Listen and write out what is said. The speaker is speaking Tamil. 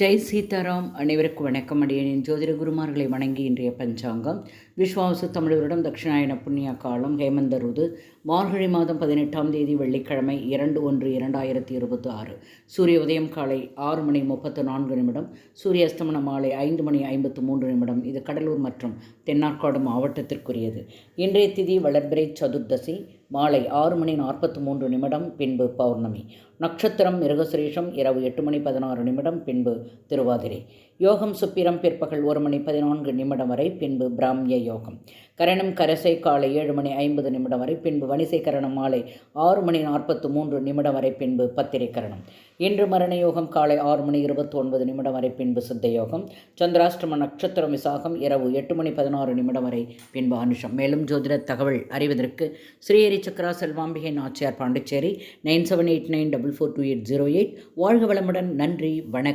ஜெய் சீதாராம். அனைவருக்கும் வணக்கம். அடியேன் ஜோதிட குருமார்களை வணங்கி இன்றைய பஞ்சாங்கம் விஸ்வாவசு தமிழ் வருடம் தட்சிணாயன புண்ணிய காலம் ஹேமந்த ருது மார்கழி மாதம் 18ஆம் தேதி வெள்ளிக்கிழமை 2/1/2026. சூரிய உதயம் காலை 6:34. சூரிய அஸ்தமனம் மாலை 5:53. இது கடலூர் மற்றும் தென்னார்காடு மாவட்டத்திற்குரியது. இன்றைய திதி வளர்பிறை சதுர்தசி மாலை 6:43. பின்பு பௌர்ணமி. நட்சத்திரம் மிருகசுரேஷம் இரவு 8:16. பின்பு திருவாதிரை. யோகம் சுப்பிரம் பிற்பகல் 1:14 வரை. பின்பு பிராமிய யோகம். கரணம் கரசை காலை 7:50 வரை. பின்பு வணிசை கரணம் மாலை 6:43 வரை. பின்பு பத்திரை கரணம். இன்று மரண யோகம் காலை 6:29 வரை. பின்பு சித்த யோகம். சந்திராஷ்டம நட்சத்திரம் விசாகம் இரவு 8:16 வரை. பின்பு அனுஷம். மேலும் ஜோதிட தகவல் அறிவதற்கு ஸ்ரீஹரி சக்கரா செல்வாம்பிகை நாச்சியார், பாண்டிச்சேரி 9789442808. வாழ்க வளமுடன். நன்றி, வணக்கம்.